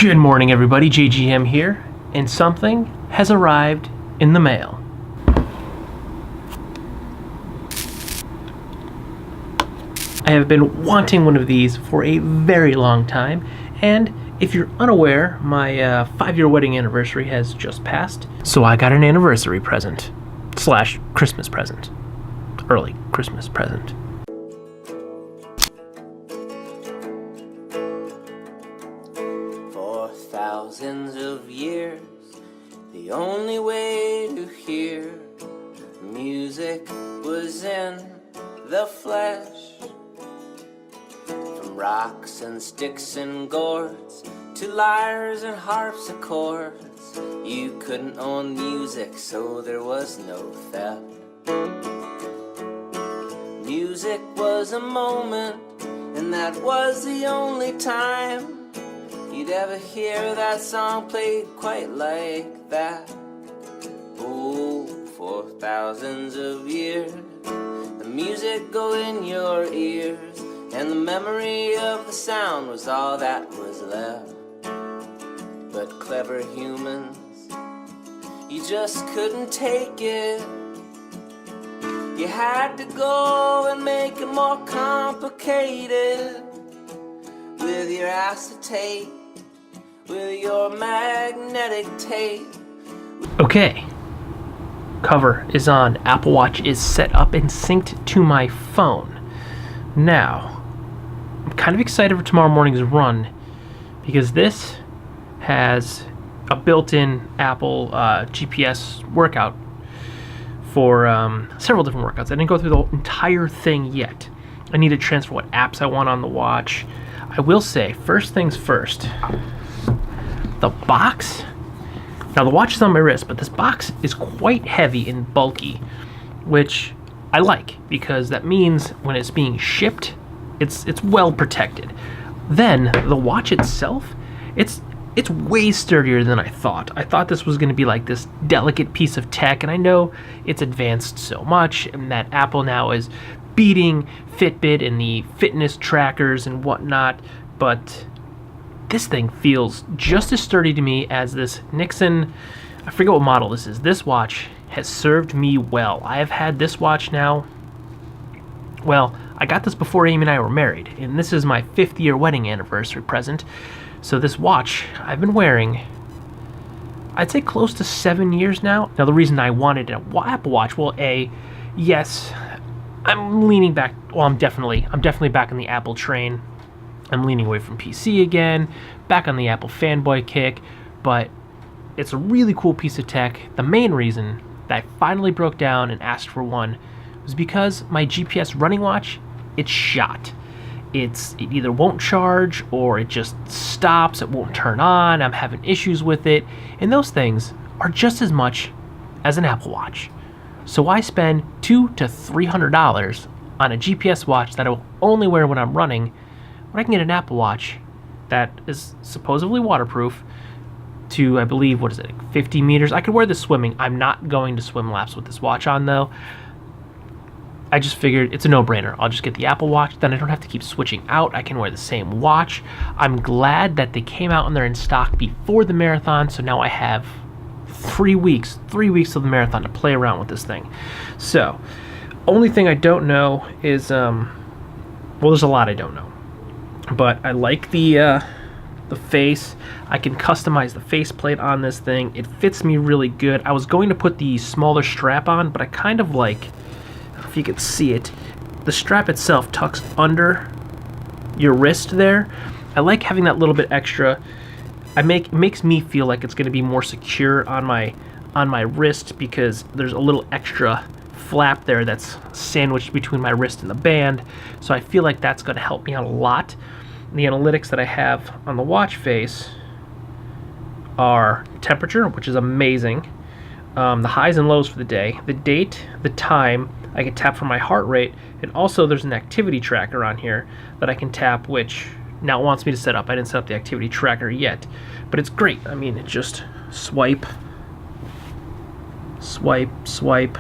Good morning, everybody. JGM here, and something has arrived in the mail. I have been wanting one of these for a very long time, and if you're unaware, my 5-year wedding anniversary has just passed, so I got an anniversary present slash Christmas present. Early Christmas present. For thousands of years, the only way to hear music was in the flesh. From rocks and sticks and gourds to lyres and harpsichords, you couldn't own music, so there was no theft. Music was a moment, and that was the only time you'd ever hear that song played quite like that. Oh, for thousands of years, the music go in your ears, and the memory of the sound was all that was left. But clever humans, you just couldn't take it. You had to go and make it more complicated with your acetate, with your magnetic tape. Okay, cover is on, Apple Watch is set up and synced to my phone. Now, I'm kind of excited for tomorrow morning's run because this has a built-in Apple GPS workout for several different workouts. I didn't go through the entire thing yet. I need to transfer what apps I want on the watch. I will say, first things first, the box. Now the watch is on my wrist, but this box is quite heavy and bulky, which I like because that means when it's being shipped, it's well protected. Then the watch itself, it's way sturdier than I thought. I thought this was going to be like this delicate piece of tech, and I know it's advanced so much, and that Apple now is beating Fitbit in the fitness trackers and whatnot, but this thing feels just as sturdy to me as this Nixon, I forget what model this is. This watch has served me well. I have had this watch now, well, I got this before Amy and I were married, and this is my 5th year wedding anniversary present. So this watch I've been wearing, I'd say close to 7 years now. Now the reason I wanted an Apple Watch, well, yes, I'm leaning back. Well, I'm definitely back on the Apple train. I'm leaning away from PC again, back on the Apple fanboy kick, but it's a really cool piece of tech. The main reason that I finally broke down and asked for one was because my GPS running watch, it's shot. It either won't charge or it just stops, it won't turn on, I'm having issues with it, and those things are just as much as an Apple Watch. So I spend $200 to $300 on a GPS watch that I will only wear when I'm running, when I can get an Apple Watch that is supposedly waterproof to, I believe, 50 meters? I could wear this swimming. I'm not going to swim laps with this watch on though. I just figured it's a no-brainer. I'll just get the Apple Watch, then I don't have to keep switching out. I can wear the same watch. I'm glad that they came out and they're in stock before the marathon, so now I have 3 weeks till the marathon to play around with this thing. So, only thing I don't know is, well, there's a lot I don't know. But I like the face. I can customize the faceplate on this thing. It fits me really good. I was going to put the smaller strap on, but I kind of like, if you can see it, the strap itself tucks under your wrist there. I like having that little bit extra. It makes me feel like it's going to be more secure on my wrist because there's a little extra flap there that's sandwiched between my wrist and the band. So I feel like that's going to help me out a lot. The analytics that I have on the watch face are temperature, which is amazing, the highs and lows for the day, the date, the time. I can tap for my heart rate, and also there's an activity tracker on here that I can tap, which now wants me to set up. I didn't set up the activity tracker yet, but it's great. I mean, it just swipe, swipe, swipe.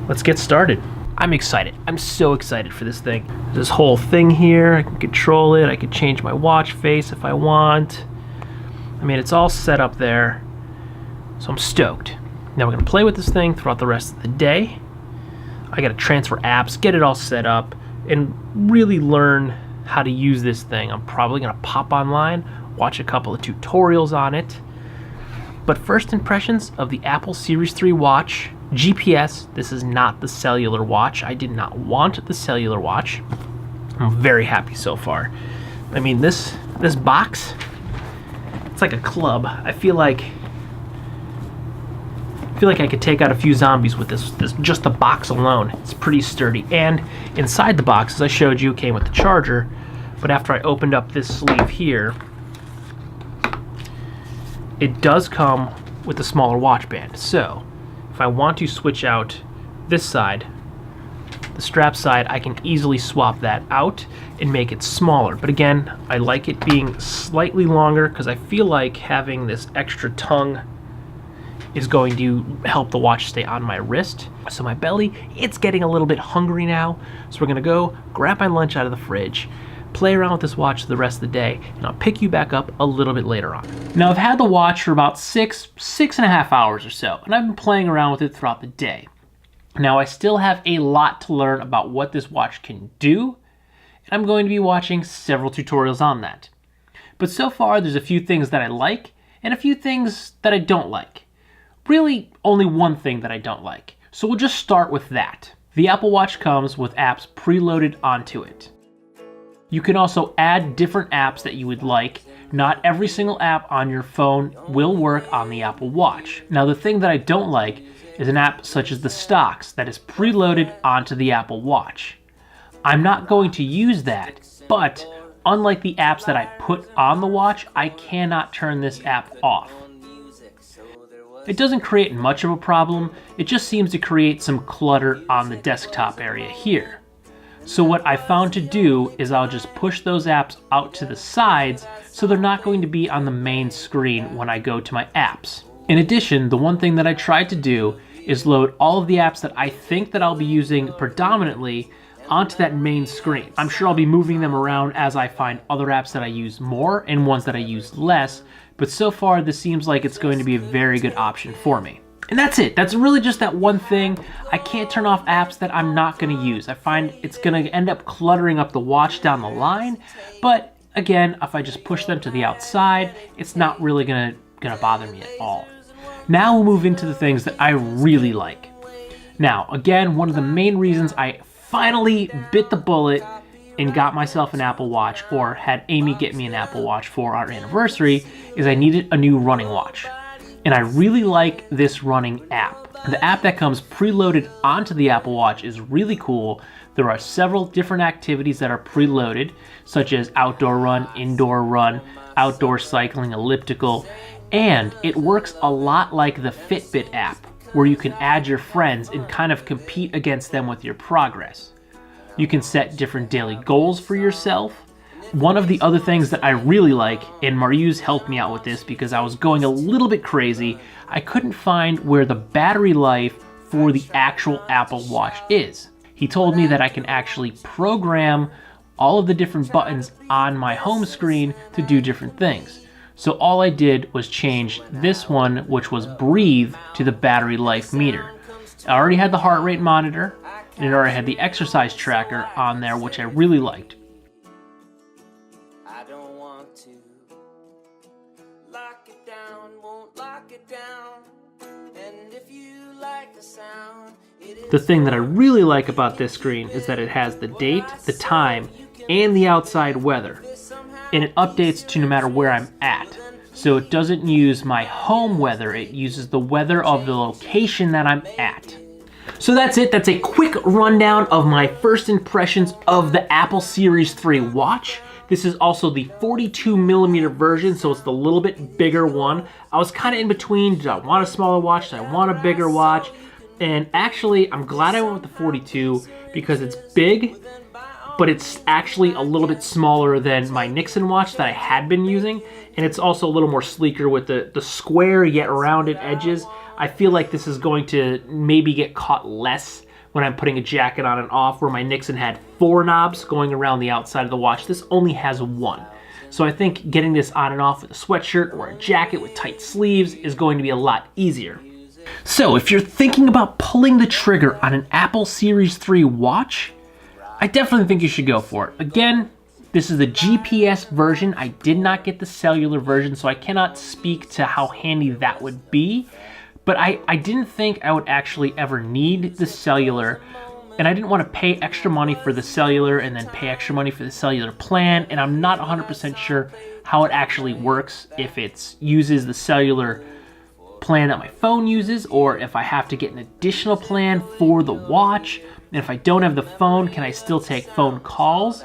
Let's get started. I'm excited. I'm so excited for this thing. This whole thing here, I can control it. I can change my watch face if I want. I mean, it's all set up there, so I'm stoked. Now we're gonna play with this thing throughout the rest of the day. I gotta transfer apps, get it all set up, and really learn how to use this thing. I'm probably gonna pop online, watch a couple of tutorials on it. But first impressions of the Apple Series 3 watch. GPS, this is not the cellular watch. I did not want the cellular watch. I'm very happy so far. I mean, this box, it's like a club. I feel like I could take out a few zombies with this just the box alone. It's pretty sturdy. And inside the box, as I showed you, came with the charger. But after I opened up this sleeve here, it does come with a smaller watch band. So if I want to switch out this side, the strap side, I can easily swap that out and make it smaller. But again, I like it being slightly longer because I feel like having this extra tongue is going to help the watch stay on my wrist. So my belly, it's getting a little bit hungry now. So we're gonna go grab my lunch out of the fridge, play around with this watch the rest of the day, and I'll pick you back up a little bit later on. Now I've had the watch for about six and a half hours or so, and I've been playing around with it throughout the day. Now I still have a lot to learn about what this watch can do, and I'm going to be watching several tutorials on that. But so far there's a few things that I like, and a few things that I don't like. Really, only one thing that I don't like. So we'll just start with that. The Apple Watch comes with apps preloaded onto it. You can also add different apps that you would like. Not every single app on your phone will work on the Apple Watch. Now the thing that I don't like is an app such as the Stocks that is preloaded onto the Apple Watch. I'm not going to use that, but unlike the apps that I put on the watch, I cannot turn this app off. It doesn't create much of a problem, it just seems to create some clutter on the desktop area here. So what I found to do is I'll just push those apps out to the sides so they're not going to be on the main screen when I go to my apps. In addition, the one thing that I tried to do is load all of the apps that I think that I'll be using predominantly onto that main screen. I'm sure I'll be moving them around as I find other apps that I use more and ones that I use less, but so far this seems like it's going to be a very good option for me. And that's it. That's really just that one thing. I can't turn off apps that I'm not going to use. I find it's going to end up cluttering up the watch down the line, but again, if I just push them to the outside, it's not really going to bother me at all. Now we'll move into the things that I really like. Now, again, one of the main reasons I finally bit the bullet and got myself an Apple Watch, or had Amy get me an Apple Watch for our anniversary, is I needed a new running watch. And I really like this running app. The app that comes preloaded onto the Apple Watch is really cool. There are several different activities that are preloaded, such as outdoor run, indoor run, outdoor cycling, elliptical, and it works a lot like the Fitbit app, where you can add your friends and kind of compete against them with your progress. You can set different daily goals for yourself. One of the other things that I really like, and Mariusz helped me out with this because I was going a little bit crazy, I couldn't find where the battery life for the actual Apple Watch is. He told me that I can actually program all of the different buttons on my home screen to do different things. So all I did was change this one, which was breathe, to the battery life meter. I already had the heart rate monitor, and it already had the exercise tracker on there, which I really liked. I don't want to lock it down, won't lock it down. And if you like the sound, the thing that I really like about this screen is that it has the date, the time, and the outside weather. And it updates to no matter where I'm at. So it doesn't use my home weather, it uses the weather of the location that I'm at. So that's it. That's a quick rundown of my first impressions of the Apple Series 3 watch. This is also the 42mm version, so it's the little bit bigger one. I was kind of in between. Did I want a smaller watch? Did I want a bigger watch? And actually, I'm glad I went with the 42 because it's big, but it's actually a little bit smaller than my Nixon watch that I had been using. And it's also a little more sleeker with the square yet rounded edges. I feel like this is going to maybe get caught less when I'm putting a jacket on and off, where my Nixon had 4 knobs going around the outside of the watch. This only has 1. So I think getting this on and off with a sweatshirt or a jacket with tight sleeves is going to be a lot easier. So if you're thinking about pulling the trigger on an Apple Series 3 watch, I definitely think you should go for it. Again, this is the GPS version. I did not get the cellular version, so I cannot speak to how handy that would be. But I didn't think I would actually ever need the cellular, and I didn't want to pay extra money for the cellular and then pay extra money for the cellular plan, and I'm not 100% sure how it actually works, if it uses the cellular plan that my phone uses, or if I have to get an additional plan for the watch. And if I don't have the phone, can I still take phone calls?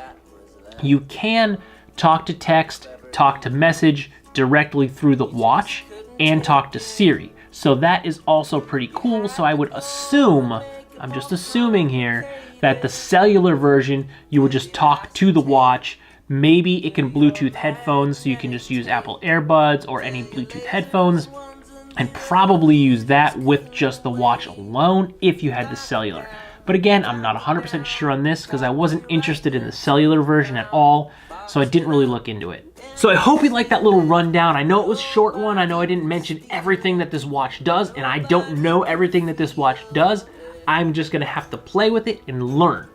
You can talk to text, talk to message directly through the watch, and talk to Siri. So that is also pretty cool. So I would assume, I'm just assuming here, that the cellular version, you would just talk to the watch. Maybe it can Bluetooth headphones, so you can just use Apple AirBuds or any Bluetooth headphones, and probably use that with just the watch alone if you had the cellular. But again, I'm not 100% sure on this because I wasn't interested in the cellular version at all, so I didn't really look into it. So I hope you liked that little rundown. I know it was a short one. I know I didn't mention everything that this watch does, and I don't know everything that this watch does. I'm just gonna have to play with it and learn.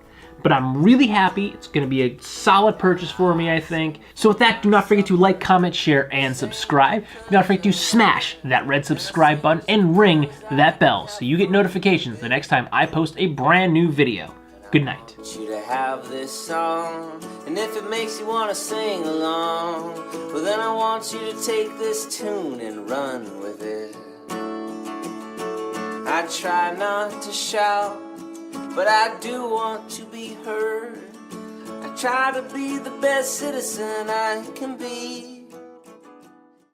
But I'm really happy. It's gonna be a solid purchase for me, I think. So with that, do not forget to like, comment, share, and subscribe. Do not forget to smash that red subscribe button and ring that bell so you get notifications the next time I post a brand new video. Good night. I want you to have this song, and if it makes you want to sing along, well then I want you to take this tune and run with it. I try not to shout, but I do want to be heard. I try to be the best citizen I can be.